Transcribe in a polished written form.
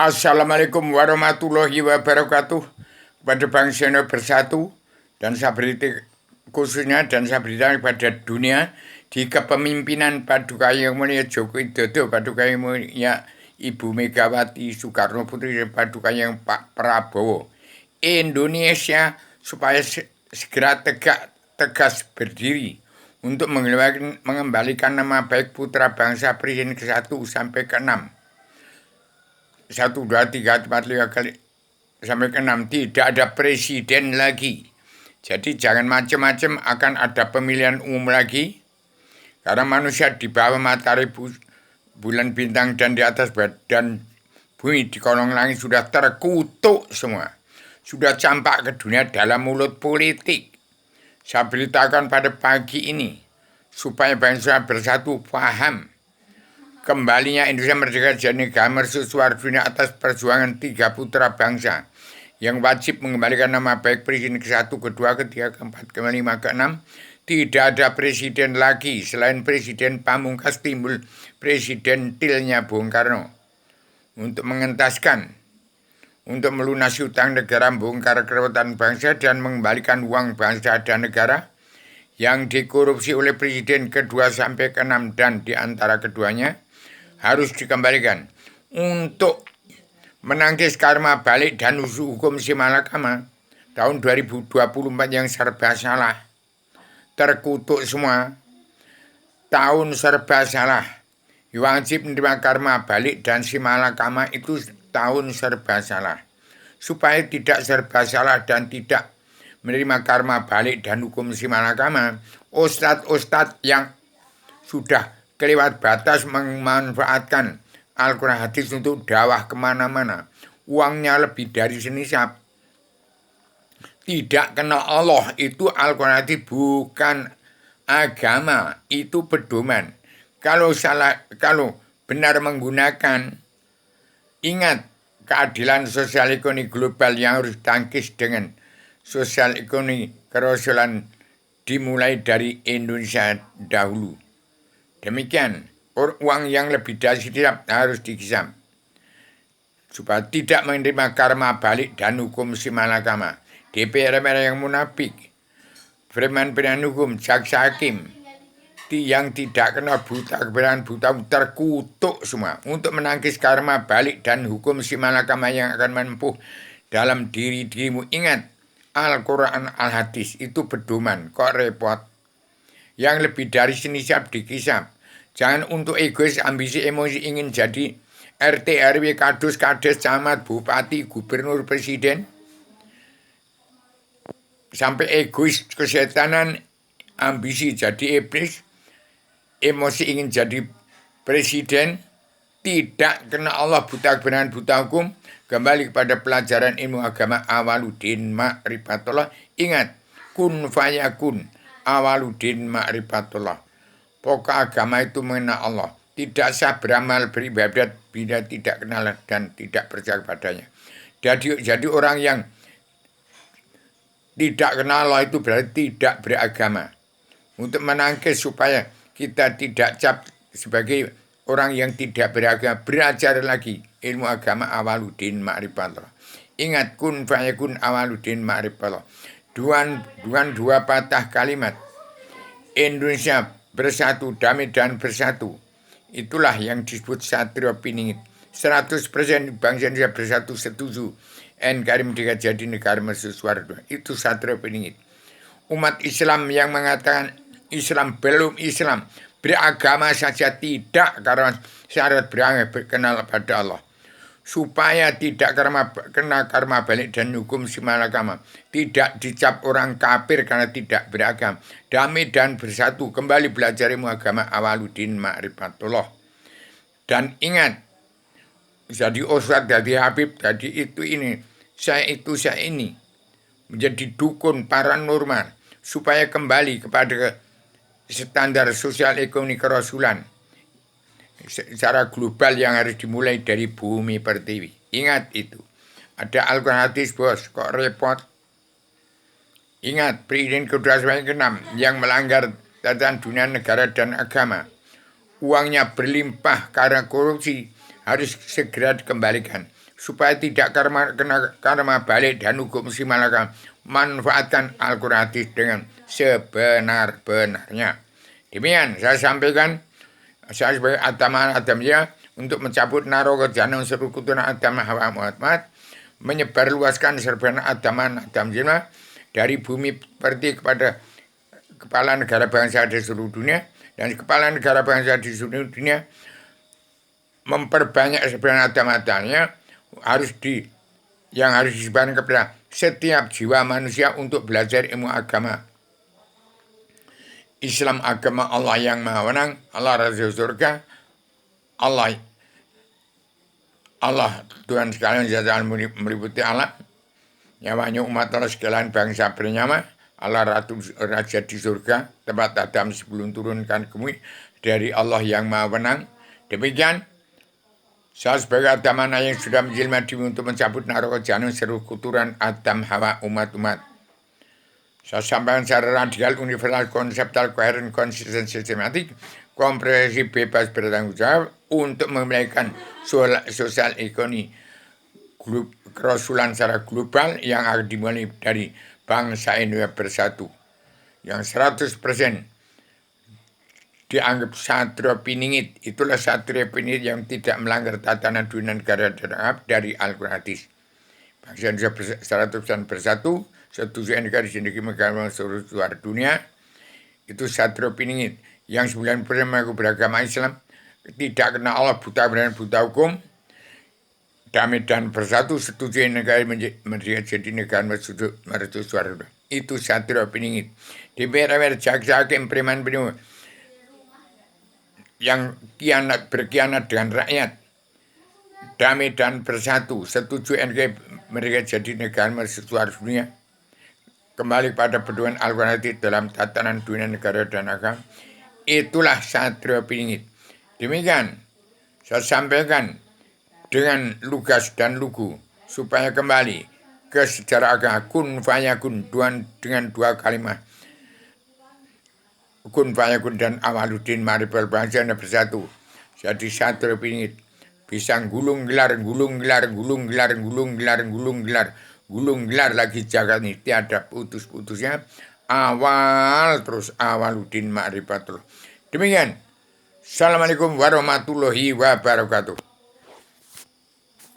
Assalamualaikum warahmatullahi wabarakatuh kepada bangsa Indonesia bersatu dan sabriti khususnya dan sabrita pada dunia di kepemimpinan Paduka Yang Mulia Joko Widodo, Paduka Yang Mulia Ibu Megawati Soekarno Putri dan Paduka Yang Pak Prabowo. Indonesia supaya segera tegas berdiri untuk mengembalikan nama baik putra bangsa presiden ke-1 sampai ke-6. 1, 2, 3, 4, 5 kali sampai ke-6 tidak ada presiden lagi. Jadi jangan macam-macam akan ada pemilihan umum lagi. Karena manusia di bawah matahari, bulan, bintang, dan di atas badan bumi di kolong langit sudah terkutuk semua. Sudah campak ke dunia dalam mulut politik. Saya beritakan pada pagi ini supaya bangsa bersatu paham kembalinya Indonesia merdeka jadi negara mercusuar dunia atas perjuangan 3 putra bangsa yang wajib mengembalikan nama baik presiden ke-1, ke-2, ke-3, ke-4, ke-5, ke-6. Tidak ada presiden lagi selain presiden pamungkas timbul presiden tilnya Bung Karno untuk mengentaskan, untuk melunasi utang negara, membongkar kerewetan bangsa dan mengembalikan uang bangsa dan negara yang dikorupsi oleh presiden ke-2 sampai ke-6 dan di antara keduanya harus dikembalikan untuk menangkis karma balik dan hukum si malakama tahun 2024 yang serba salah, terkutuk semua, tahun serba salah, wajib menerima karma balik dan si malakama itu tahun serba salah. Supaya tidak serba salah dan tidak menerima karma balik dan hukum si malakama, ustadz-ustadz yang sudah kelewat batas memanfaatkan Al-Quran hadis untuk dakwah kemana-mana, uangnya lebih dari senisab, tidak kenal Allah. Itu Al-Quran hadis bukan agama, itu pedoman. Kalau benar menggunakan, ingat keadilan sosial ekonomi global yang harus tangkis dengan sosial ekonomi kerasulan dimulai dari Indonesia dahulu. Demikian, uang yang lebih dari setiap harus dihisap supaya tidak menerima karma balik dan hukum si malakama. DPR yang munafik, preman hukum, jaksa hakim, yang tidak kenal buta kebenaran, buta terkutuk semua untuk menangkis karma balik dan hukum si malakama yang akan menempuh dalam dirimu. Ingat, Al-Quran Al-Hadis itu pedoman, kok repot. Yang lebih dari senisab dikisap. Jangan untuk egois, ambisi, emosi ingin jadi RT, RW, kadus, kades, camat, bupati, gubernur, presiden. Sampai egois, kesetanan, ambisi jadi iblis, emosi ingin jadi presiden, tidak kena Allah, buta kebenaran, buta hukum. Kembali kepada pelajaran ilmu agama awaluddin ma'rifatullah. Ingat, kun fayakun, awaluddin ma'rifatullah. Pokok agama itu mengenal Allah. Tidak sah beramal beribadat bila tidak kenal dan tidak percaya padanya. Jadi orang yang tidak kenal Allah itu berarti tidak beragama. Untuk menangkis supaya kita tidak cap sebagai orang yang tidak beragama, belajar lagi ilmu agama awaluddin ma'rifatullah. Ingat, kun fayakun awaluddin ma'rifatullah. Dua patah kalimat. Indonesia bersatu, damai dan bersatu. Itulah yang disebut Satrio Piningit. 100% bangsa Indonesia bersatu setuju NKRI merdeka jadi negara mercusuar. Itu Satrio Piningit. Umat Islam yang mengatakan Islam belum Islam, beragama saja tidak karena syarat beragama berkenal pada Allah. Supaya tidak kena karma balik dan hukum si malakama, tidak dicap orang kafir karena tidak beragama, damai dan bersatu, kembali belajar ilmu agama awaluddin ma'rifatullah. Dan ingat, jadi ustadz, jadi habib, jadi itu ini, saya ini, menjadi dukun paranormal, supaya kembali kepada standar sosial ekonomi kerasulan secara global yang harus dimulai dari bumi pertiwi. Ingat itu. Ada Al-Quran hadis, bos, kok repot. Ingat, presiden ke-2 sampai ke-6 yang melanggar tatanan dunia, negara, dan agama. Uangnya berlimpah karena korupsi harus segera dikembalikan supaya tidak kena karma balik dan hukum si malaka. Manfaatkan Al-Quran hadis dengan sebenar-benarnya. Demikian saya sampaikan, saya sebagai Adam untuk mencabut naroga janang seru kuturan Adam Hawa Muhammad, menyebarluaskan serban Adam Jina dari bumi seperti kepada kepala negara bangsa di seluruh dunia, dan kepala negara bangsa di seluruh dunia memperbanyak serban Adam-Adamnya yang harus disebarkan kepada setiap jiwa manusia untuk belajar ilmu agama Islam, agama Allah yang Maha Menang, Allah Raja Surga, Allah Tuhan sekalian jazaan meliputi Allah, nyawanya umat Allah sekalian bangsa bernyawa, Allah Ratu Raja di surga, tempat Adam sebelum turunkan ke bumi dari Allah yang Maha Menang. Demikian, saya sebagai Adam yang sudah menjelma diri untuk mencabut naroga janung seluruh kuturan Adam Hawa umat-umat. Saya sampaikan secara radikal, universal, konseptual, koheren, konsisten, sistematik, komprehensif, bebas, bertanggung jawab untuk memulihkan sosial ekonomi kerasulan secara global yang akan dimulai dari bangsa Indonesia bersatu yang 100% dianggap satria piningit. Itulah satria piningit yang tidak melanggar tatanan dunia negara dan dari Al-Quran hadis. Bangsa Indonesia 100% bersatu, setuju negara di negara seluruh dunia. Itu satria piningit yang 90% mengaku beragama Islam, tidak kena Allah, buta dan buta hukum, damai dan bersatu, setuju negara menjadi negara mercu suara. Itu satria piningit. Di daerah jaksa hakim preman penuh yang berkhianat dengan rakyat, damai dan bersatu, setuju NKRI mereka jadi negara mercusuar dunia, kembali pada pedoman Al-Quran dalam tatanan dunia negara dan agama. Itulah satria piningit. Demikian saya sampaikan dengan lugas dan lugu supaya kembali ke sejarah agama kun fayakun dengan dua kalimat kun fayakun dan awaluddin marifal bangsa dan bersatu jadi satria piningit, bisa gulung gelar lagi jagat ini tiada putus-putusnya, awal terus awaluddin ma'rifatul. Demikian. Assalamualaikum warahmatullahi wabarakatuh.